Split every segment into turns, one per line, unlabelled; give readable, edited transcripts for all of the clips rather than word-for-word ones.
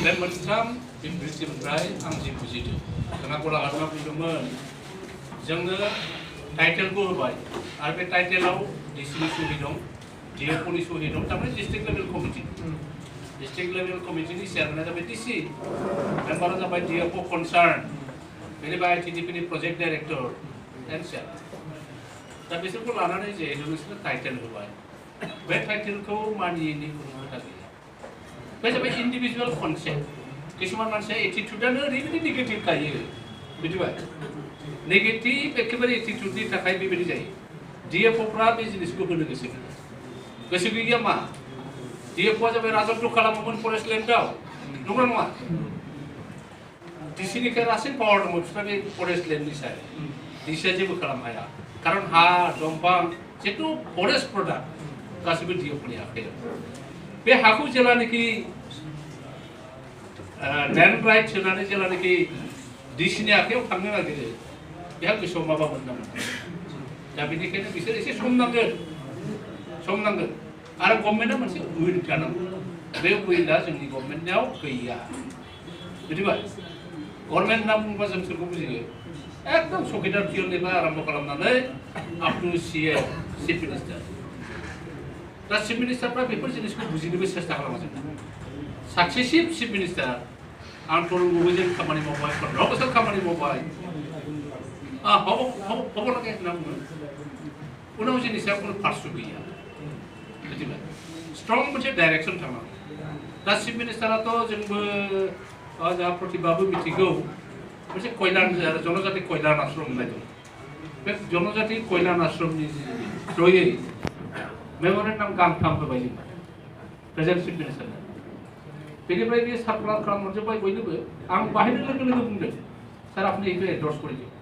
बे मोनथाम बिबृतिनिफ्राय आं जि बुजिदों जोंहा गलाघाटआ बुंदोंमोन जोंनो टाइटेलखौ होबाय आरो बे टाइटेलाव डिसिनि सहि दं डिएफअनि सहि दं थारमाने district level committee district level कमिटिनि चेयारमेना जाबाय डिसि मेम्बारा जाबाय डिएफअ कनसार्न बेनिफ्राय आइटिडिपिनि प्रजेक्ट डाइरेक्टर एन्ड चेयार दा बिसोरखौ लानानै जिहेतु नोंसोरनो टाइटेल होबाय बे टाइटेलखौ मानियैनि खुनु खोथा गैया बे जाबाय इन्डिभिजुवेल कनसेप्ट किसुमान मानसिया एटिट्युडआनो ओरैबायदि नेगेटिभ थायो बिदिबाय नेगेटिभ एखेबारे एटिट्युडनि थाखाय बेबायदि जायो डिएफअफ्रा बे जिनिसखौ होनो गोसो गैया मा डिएफअआ जाबाय राजत्व खालामोमोन फरेस्ट लेन्डआव नंगौ नङा डिसिनिफ्राय रासिन पावार दङ बिस्रा बे फरेस्ट लेन्डनि सायाव डिसिआ जेबो खालामनो हाया कारण हा दंफां जितु फरेस्ट प्रडाक्ट गासिबो डिएफअनि आखायाव बे हाखौ जेलानाखि लैंड राइट्स होनानै जेलानाखि डिसिनि आखायाव थांनो नागिरो बेहा गोसोआव माबा मोननांगोन दा बेनिखायनो बिसोर एसे सम नांगोन आरो गभर्नमेन्टआ मोनसे उइल जानांगौ बे उइलआ जोंनि गभर्नमेन्टआव गैया बिदिबाय गभर्नमेन्ट होनना बुङोबा जों सोरखौ बुजियो एकदम चौकीदार पियननिफ्राय आरम्भ खालामनानै up to CM chief minister दा चिफ मिनिस्टारफ्रा बेफोर जिनिसखौ बुजिनोबो सेस्था खालामाखै सक्सेसिभ चिफ मिनिस्टार आं तरुण गगैजों खामानि मावबाय 15 बोसोर खामानि मावबाय हबलागे होनना बुङो उनाव जिनिसा कुनु पार्सु गैया बिदिबाय स्ट्रं मोनसे डाइरेक्सन थांनांगौ दा चिफ मिनिस्टाराथ' जोंबो जोंहा प्रतिभाबो मिथिगौ मोनसे कल्याण जनजाति कल्याण आश्रम होननाय दं बे जनजाति कल्याण आश्रमनि थ्रुयै मेम'रेन्डाम गांथाम होबाय जों प्रेजेन्ट चिफ मिनिस्टारनो बेनिफ्राय बे सार्कुलार खालामहरजोब्बाय बयनोबो आं बाहायनो लोगो लोगो बुंदों सार आपनि এইটো एन्डर्स কৰি দিয়ক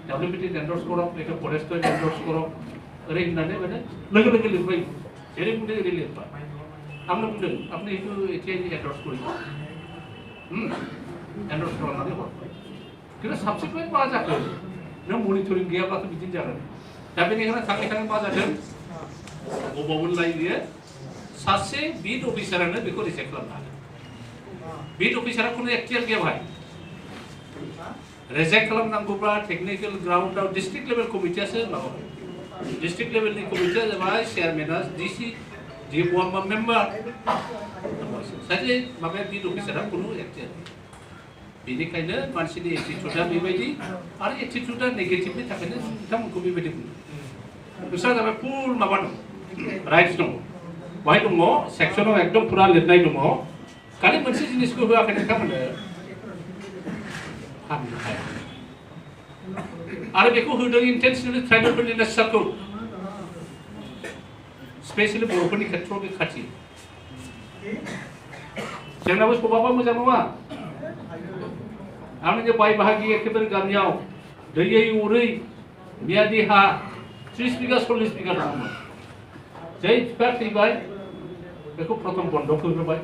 ডব্লিউপিটি एन्डर्स কৰক এইটো ফৰেষ্টৰ एन्डर्स কৰক ओरै होननानै माने लोगो लोगो लिरबाय जेरै बुंदों ओरै लिरबाय आंनो बुंदों आपनि এইটো এতিয়া एन्डर्स কৰি दियक एन्डर्स खालामनानै हरबाय खिन्थु साबसिखुवेन्ट मा जाखो नों मनिटरिं गैयाब्लाथ' बिदिनो जागोन दा बेनिखायनो थाङै मा जादों बबावमोनलाय बियो सासे बिड अफिसारानो बेखौ रिजेक्ट खालामनो हादों बिड अफिसारा खुनु एक्टियार गैया भाई रिजेक्ट खालामनांगौब्ला टेक्निकल ग्राउन्डआव डिस्ट्रिक्ट लेभेल कमिटियासो माबा डिस्ट्रिक्ट लेभेलनि कमिटिया जाबाय चेयारमेना डिसि डिएफअ मेम्बार सासे माबाया बिड अफिसारा खुनु एक्टियार बेनिखायनो मानसिनि एटिट्युडआ बेबायदि आरो एटिट्युडआ नेगेटिभनि थाखायनो बिथांमोनखौ बेबायदि बुङो बिसोरहा जाबाय फुल माबा दं राइट्स दङ बाहाय दङ सेक्सनाव एकदम पुरा लिरनाय दङ खालि मोनसे जिनिसखौ होआखै नोंथांमोननो फाननो हाया आरो बेखौ होदों इन्टेन्सनेलि ट्राइबेलफोरनि नेचारखौ स्पेसियेलि बर'फोरनि खेत्रआव बे खाथि जोंनाबो सभाबा मोजां नङा आंनि जे बाय बाहागि एखेबारे गामियाव दैयै अरै मियादि हा 30 बिगा 40 बिगा दंमोन जै बिफाया थैबाय बेखौ प्रथम बन्दक होग्रोबाय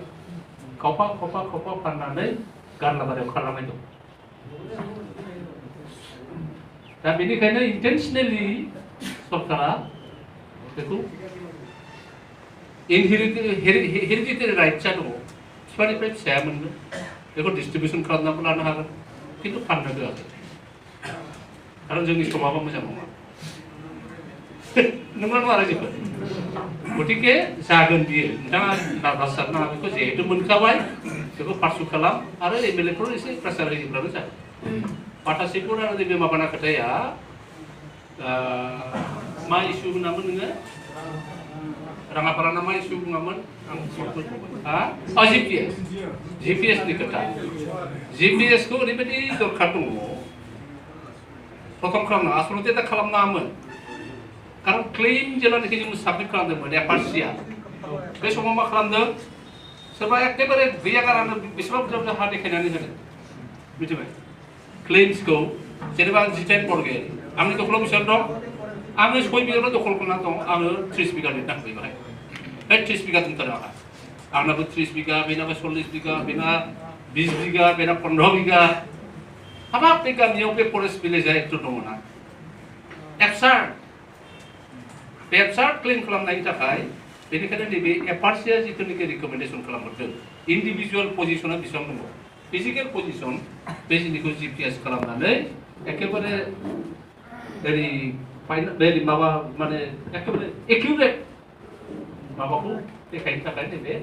खावफा फाननानै गारलाबारियाव खारलांनाय दं दा बेनिखायनो इन्टेन्सनेलि सरकारा बेखौ हेरिडिटेरि राइट्सआ दङ बिफानिफ्राय फिसाया मोनगोन बेखौ डिस्ट्रिबिउसन खालामनानै लानो हागोन खिन्थु फाननो होआखै खारन जोंनि समाबा मोजां नङा नंगौ नङा रायजोफोर गतिके जागोन बियो नोंथाङा नार्भास जानो नाङा बेखौ जिहेतु मोनखाबाय बेखौ पार्सु खालाम आरो एमएलएफोर एसे प्रेसार होयोब्लानो जागोन पाटासिफोर आरो नैबे माबाना खोथाया मा इस्यु होनामोन नोङो राङापाराना मा इस्यु बुङामोन आं जिपिएसनि खोथा जिपिएसखौ ओरैबायदि दरखार दङ प्रथम खालामनो आसलते दा खालामनाङामोन कारण क्लेम जेलानाखि जों साबमिट खालामदोंमोन एफआरसिआ बे समाव मा खालामदों सोरबा एखेबारे गैया गारानो बेसेबां बुरजा हा देखायनानै होदों मिथिबाय क्लेम्सखौ जेनेबा आं जिटेन बरगेल आंनि दखलाव बेसेबां दं आङो 6 बिगाल' दखल खालामना दं आङो 30 बिगा लिरना होबाय बाहाय बे 30 बिगा दोनथारो आंहा आंनाबो 30 बिगा बेनाबो 40 बिगा बेना 20 बिगा बेना 15 बिगा हाबाब बे गामियाव बे फरेस्ट भिलेजा एकट' दङ ना एबसार्ड क्लेम खालामनायनि थाखाय बेनिखायनो नैबे एफआरसिआ जिथुनिखि रिकमेन्डेसन खालामहरदों इन्डिभिजुवेल पजिशना बेसेबां दङ फिजिकेल पजिशन बे जिनिसखौ जिपिएस खालामनानै एखेबारे ओरै माबा माने एखेबारे एक्युरेट माबाखौ देखायनो थाखाय नैबे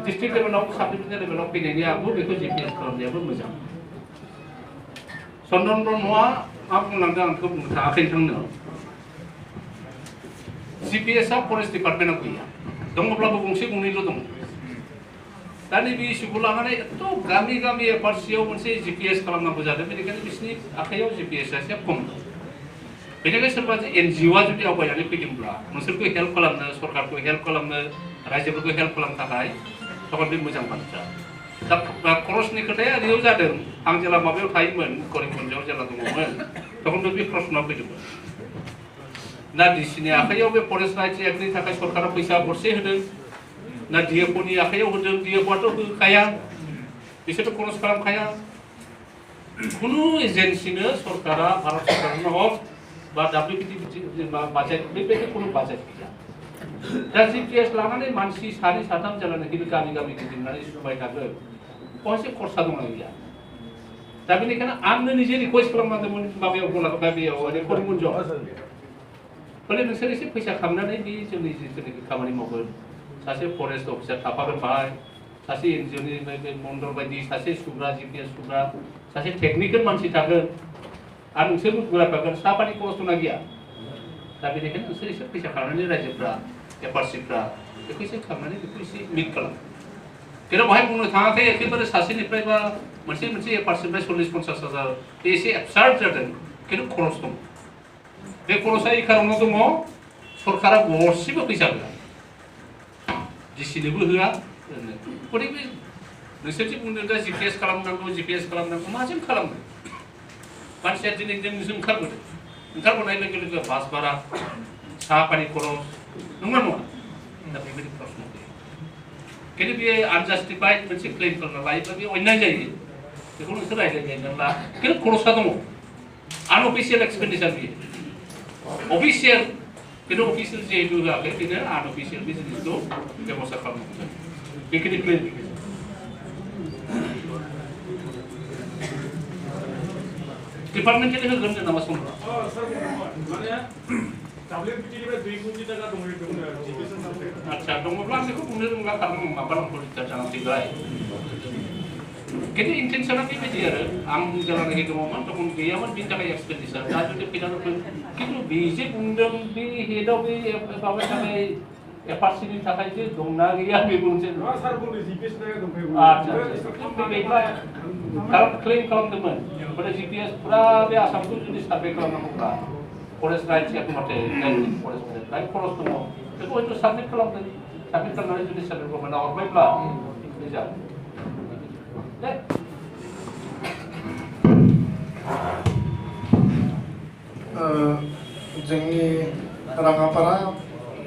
डिस्ट्रिक्ट लेभेलाव साब डिभिजन लेभेलाव फैनायनि आगोल बेखौ जिपिएस खालामनायाबो मोजां चन्दन ब्रह्मआ मा बुंलांदों आं बेखौ बुंनो थाङाखै नोंथांनो जिपिएसआ फरेस्ट डिपार्टमेन्टआव गैया दङब्लाबो गंसे गंनैल' दङ दा नैबे इस्युखौ लानानै एथ' गामि गामि एफआरसिआव मोनसे जिपिएस खालामनांगौ जादों बेनिखायनो बिसोरनि आखाइयाव जिपिएसआ एसे खम बेनिखायनो सोरबा एनजिअआ जुदि आवगायनानै फैदोंब्ला नोंसोरखौ हेल्प खालामनो सरकारखौ हेल्प खालामनो रायजोफोरखौ हेल्प खालामनो थाखाय तখন बे मोजां बाथ्रा दा खरसनि खोथाया ओरैयाव जादों आं जेला माबायाव थायोमोन करिमगन्जआव जेला दङमोन तखनबो बे प्रश्नआ फैदोंमोन ना डिसिनि आखाइयाव बे फरेस्ट राइट्स एक्टनि थाखाय सरकारा फैसा गरसे होदों ना डिएफअनि आखाइयाव होदों डिएफअआथ' होखाया बिसोरथ' खरस खालामखाया खुनु एजेन्सिनो सरकारा भारत सरकारनो हक बा WPT बाजेट बेबायदि खुनु बाजेट गैया दा जिपिएस लानानै मानसि सानै साथाम जानानै गामि गामि गिदिंनानै सुबाय थागोन बहायसे खरसा दंना गैया दा बेनिखायनो आंनो निजे रिकुवेस्ट खालामनांदोंमोन माबायाव माबायाव करिमगन्जआव बोले नोंसोर एसे फैसा खांनानै बे जोंनि जिथुनिखि खामानि मावगोन सासे फरेस्ट अफिसार थाफागोन बाहाय सासे एनजिअनि मण्डल बायदि सासे सुग्रा जिपिएस सुग्रा सासे टेकनिकेल मानसि थागोन आरो नोंसोरबो गुराफागोन साफानि खरस दंना गैया दा बेनिखायनो नोंसोर एसे फैसा खांनानै रायजोफ्रा एफआरसिफ्रा बेखौ एसे खांनानै बेखौ एसे मिट खालाम खिन्थु बाहाय बुंनो थाङाखै एखेबारे सासेनिफ्राय बा मोनसे एफआरसिनिफ्राय 40-50 हाजार बे एसे एबसार्ड जादों खिन्थु खरस दं बे खरसा এই खारनाव दङ सरकारा गरसेबो फैसा होआ डिसिनोबो होआ गतिके नोंसोर जे बुंदों दा जिपिएस खालामनांगौ माजों खालामनो मानसिया दिनै जों ओंखारबोनाय लोगो लोगो बास भारा साहा पानि खरस नंगौना नङा दा बेबायदि प्रश्न फैयो खिन्थु बेयो आनजास्टिफाइड मोनसे क्लेम खालामना लायोब्ला बे अन्याय जायो बेखौ नोंसोर रायज्लायनो ला खिन्थु खरसा दङ आनअफिसियेल एक्सपेन्डिचार बेयो अफिसियेल किन्तु अफिसियेल जेहेतु होआखै बेनो आनअफिसियेल बे जिनिसखौ बेबस्था खालामनांगौ जायो बेखिनि क्लेरिफिकेसन डिपार्टमेन्टनि होगोन जों नामा समफ्राव
माने WPT-निफ्राय 2 कोटि टाका दंमोन
आच्छा दङब्ला आं बेखौ बुंनो रोंला खारन माबा रिटार्न जानानै फैबाय किन्तु इन्टेन्सना बेबायदि आरो आं जेलानाखि दङमोन तखन गैयामोन बेनि थाखाय एक्सपेन्डिचार दा जुदि फैनानै किन्तु बेजे बुंदों बे हेडआव बे माबा थाखाय एफआरसिनि थाखाय जे दंना गैया बेबो मोनसे
सार बुंदों जिपिएस नाया दंखायो
आच्छा बेबायदिब्ला खारन क्लेम खालामदोंमोन माने जिपिएस पुरा बे आसामखौ जुदि सार्भे खालामनांगौब्ला फरेस्ट राइट्स एक्ट मथे फरेस्ट राइट खरस दङ बेखौ हयथ' साबमिट खालामनानै जुदि सेन्ट्रेल गभर्नमेन्टआ हरबायब्ला बे जागोन
जोंनि राङापारा